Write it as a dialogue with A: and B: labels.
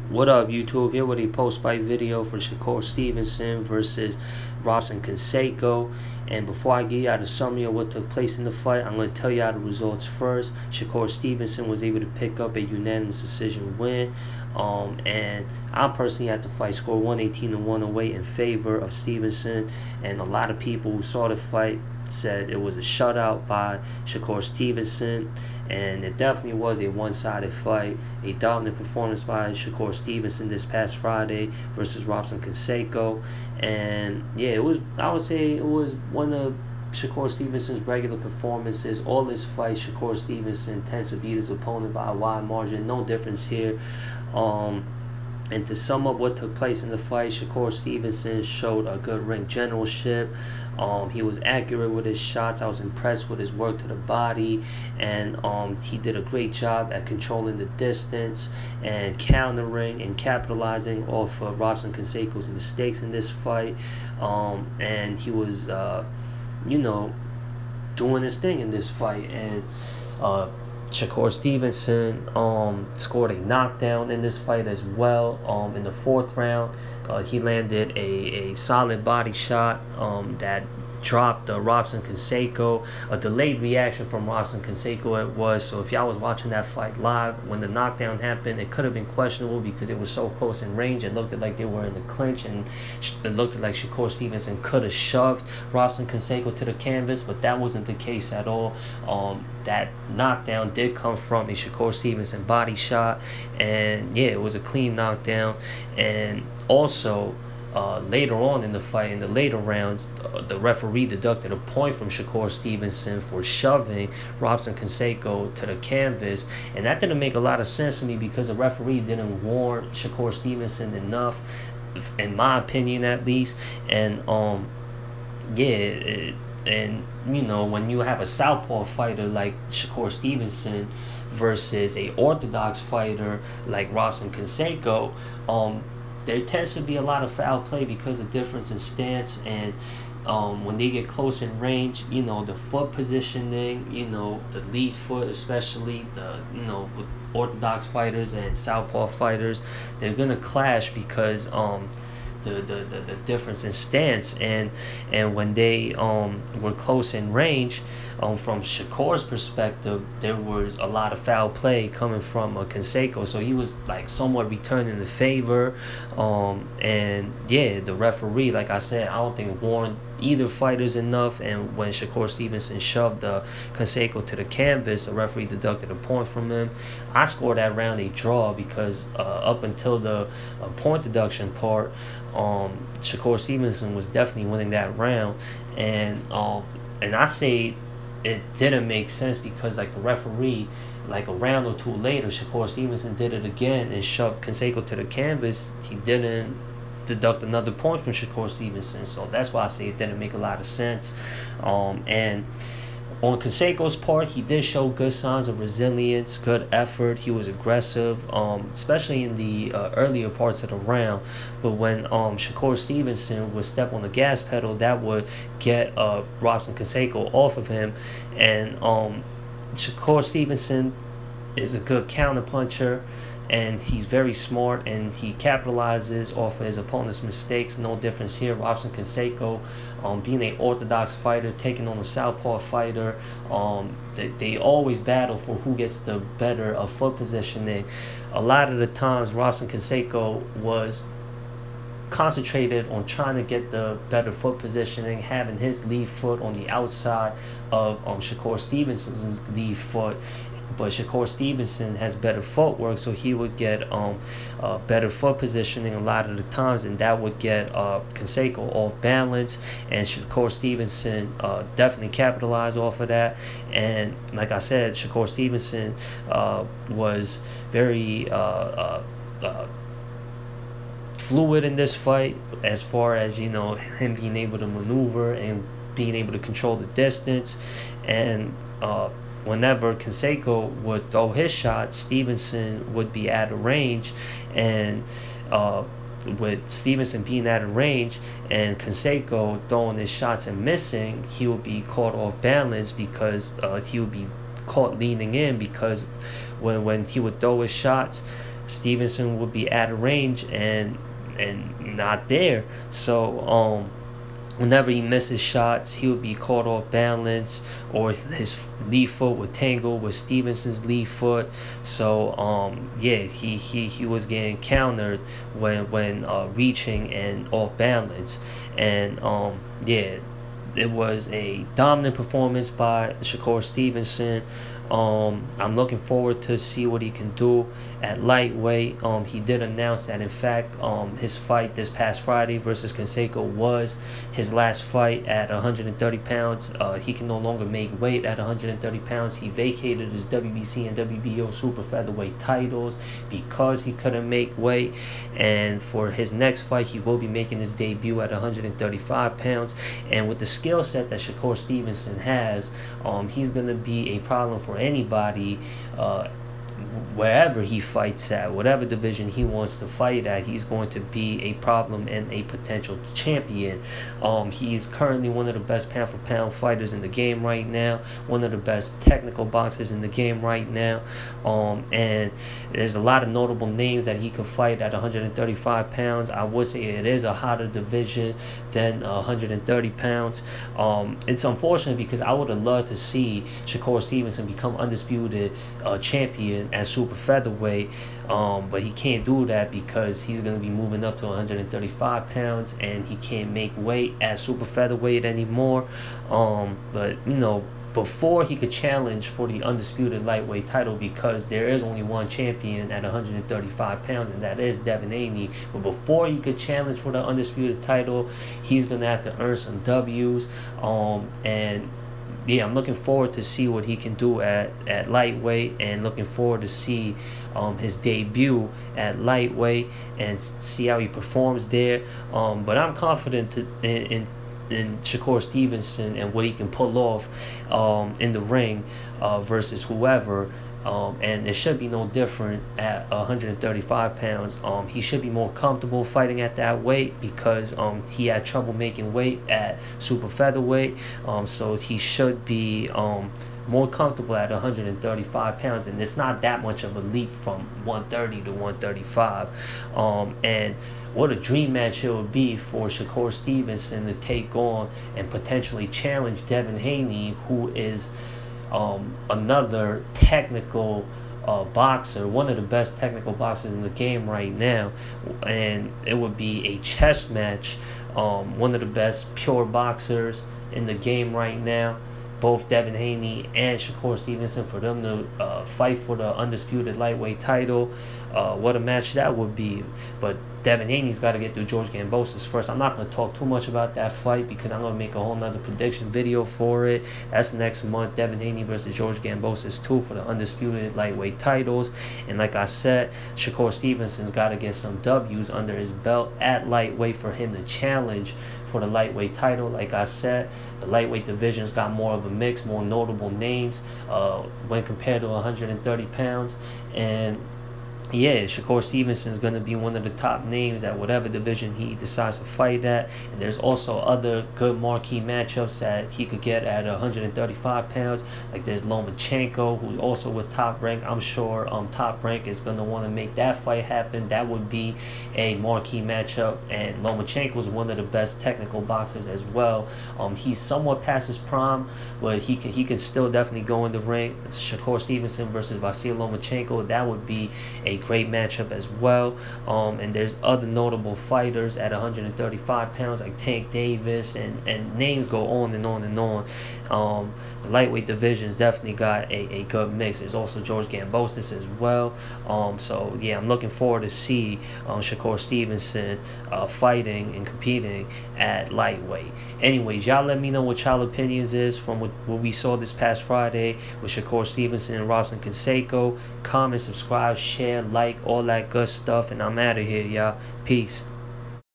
A: What up, YouTube? Here with a post-fight video for Shakur Stevenson versus Robson Conceicao. And before I give you out a summary of what took place in the fight, I'm going to tell you out the results first. Shakur Stevenson was able to pick up a unanimous decision win. And I personally had the fight score 118-108 in favor of Stevenson. And a lot of people who saw the fight said it was a shutout by Shakur Stevenson, and it definitely was a one-sided fight. A dominant performance by Shakur Stevenson this past Friday versus Robson Conceicao. And yeah, I would say it was one of Shakur Stevenson's regular performances. All his fights, Shakur Stevenson tends to beat his opponent by a wide margin. No difference here. And to sum up what took place in the fight, Shakur Stevenson showed a good ring generalship. He was accurate with his shots. I was impressed with his work to the body, and he did a great job at controlling the distance and countering and capitalizing off of Robson Conceicao's mistakes in this fight. And he was, doing his thing in this fight. And Shakur Stevenson scored a knockdown in this fight as well. In the fourth round, he landed a solid body shot that dropped Robson Conceicao. A delayed reaction from Robson Conceicao it was. So if y'all was watching that fight live, when the knockdown happened, it could have been questionable because it was so close in range. It looked like they were in the clinch, and it looked like Shakur Stevenson could have shoved Robson Conceicao to the canvas, but that wasn't the case at all. That knockdown did come from a Shakur Stevenson body shot, and yeah, it was a clean knockdown. And also, later on in the fight, in the later rounds, the referee deducted a point from Shakur Stevenson for shoving Robson Conceicao to the canvas, and that didn't make a lot of sense to me because the referee didn't warn Shakur Stevenson enough, in my opinion at least. And and when you have a southpaw fighter like Shakur Stevenson versus a orthodox fighter like Robson Conceicao, there tends to be a lot of foul play because of difference in stance. And when they get close in range, the foot positioning, the lead foot, especially with orthodox fighters and southpaw fighters, they're gonna clash because the difference in stance. And when they were close in range, from Shakur's perspective, there was a lot of foul play coming from Conceicao, so he was like somewhat returning the favor. And yeah, the referee, like I said, I don't think warned either fighters enough. And when Shakur Stevenson shoved Conceicao to the canvas, the referee deducted a point from him. I scored that round a draw because up until the point deduction part, Shakur Stevenson was definitely winning that round. And I say it didn't make sense because, like, the referee, like a round or two later, Shakur Stevenson did it again and shoved Conceicao to the canvas. He didn't deduct another point from Shakur Stevenson, so that's why I say it didn't make a lot of sense. And on Conceicao's part, he did show good signs of resilience, good effort. He was aggressive, especially in the earlier parts of the round. But when Shakur Stevenson would step on the gas pedal, that would get Robson Conceicao off of him. And Shakur Stevenson is a good counterpuncher, and he's very smart, and he capitalizes off of his opponent's mistakes. No difference here. Robson Conceicao, being an orthodox fighter, taking on a southpaw fighter, they always battle for who gets the better foot positioning. A lot of the times, Robson Conceicao was concentrated on trying to get the better foot positioning, having his lead foot on the outside of Shakur Stevenson's lead foot. But Shakur Stevenson has better footwork, so he would get better foot positioning a lot of the times, and that would get Conceicao off balance. And Shakur Stevenson definitely capitalized off of that. And like I said, Shakur Stevenson was very fluid in this fight, as far as him being able to maneuver and being able to control the distance. And whenever Conceicao would throw his shots, Stevenson would be out of range. And with Stevenson being out of range and Conceicao throwing his shots and missing, he would be caught off balance because he would be caught leaning in, because when he would throw his shots, Stevenson would be out of range and not there. So whenever he misses shots, he would be caught off balance, or his lead foot would tangle with Stevenson's lead foot. So yeah, he was getting countered when reaching and off balance. And yeah, it was a dominant performance by Shakur Stevenson. I'm looking forward to see what he can do at lightweight. He did announce that, in fact, his fight this past Friday versus Conceicao was his last fight at 130 pounds. He can no longer make weight at 130 pounds. He vacated his WBC and WBO super featherweight titles because he couldn't make weight. And for his next fight, he will be making his debut at 135 pounds. And with the skill set that Shakur Stevenson has, he's going to be a problem for anybody wherever he fights at, whatever division he wants to fight at. He's going to be a problem and a potential champion. He's currently one of the best pound for pound fighters in the game right now, one of the best technical boxers in the game right now. And there's a lot of notable names that he could fight at 135 pounds. I would say it is a hotter division than 130 pounds. It's unfortunate because I would have loved to see Shakur Stevenson become undisputed champion at super featherweight, but he can't do that because he's going to be moving up to 135 pounds and he can't make weight at super featherweight anymore. But you know, before he could challenge for the undisputed lightweight title, because there is only one champion at 135 pounds, and that is Devin Haney. But before he could challenge for the undisputed title, he's going to have to earn some W's. And yeah, I'm looking forward to see what he can do at lightweight, and looking forward to see his debut at lightweight and see how he performs there. But I'm confident in Shakur Stevenson and what he can pull off in the ring versus whoever. And it should be no different at 135 pounds. He should be more comfortable fighting at that weight because he had trouble making weight at super featherweight. So he should be more comfortable at 135 pounds, and it's not that much of a leap from 130 to 135. And what a dream match it would be for Shakur Stevenson to take on and potentially challenge Devin Haney, who is another technical boxer, one of the best technical boxers in the game right now. And it would be a chess match. One of the best pure boxers in the game right now, both Devin Haney and Shakur Stevenson, for them to fight for the undisputed lightweight title. What a match that would be. But Devin Haney's got to get through George Gambosis first. I'm not going to talk too much about that fight because I'm going to make a whole nother prediction video for it. That's next month, Devin Haney versus George Gambosis 2 for the undisputed lightweight titles. And like I said, Shakur Stevenson's got to get some W's under his belt at lightweight for him to challenge for the lightweight title. Like I said, the lightweight division's got more of a mix, more notable names when compared to 130 pounds. And yeah, Shakur Stevenson is going to be one of the top names at whatever division he decides to fight at. And there's also other good marquee matchups that he could get at 135 pounds. Like there's Lomachenko, who's also with Top Rank. I'm sure Top Rank is going to want to make that fight happen. That would be a marquee matchup. And Lomachenko is one of the best technical boxers as well. He's somewhat past his prime, but he can still definitely go in the ring. Shakur Stevenson versus Vasily Lomachenko, that would be a great matchup as well. And there's other notable fighters at 135 pounds like Tank Davis, and names go on and on and on. The lightweight division's definitely got a good mix. There's also George Gambosis as well. So yeah, I'm looking forward to see Shakur Stevenson fighting and competing at lightweight. Anyways, y'all let me know what y'all opinions is from what we saw this past Friday with Shakur Stevenson and Robson Conceicao. Comment, subscribe, share, like, all that good stuff, and I'm out of here, y'all. Peace.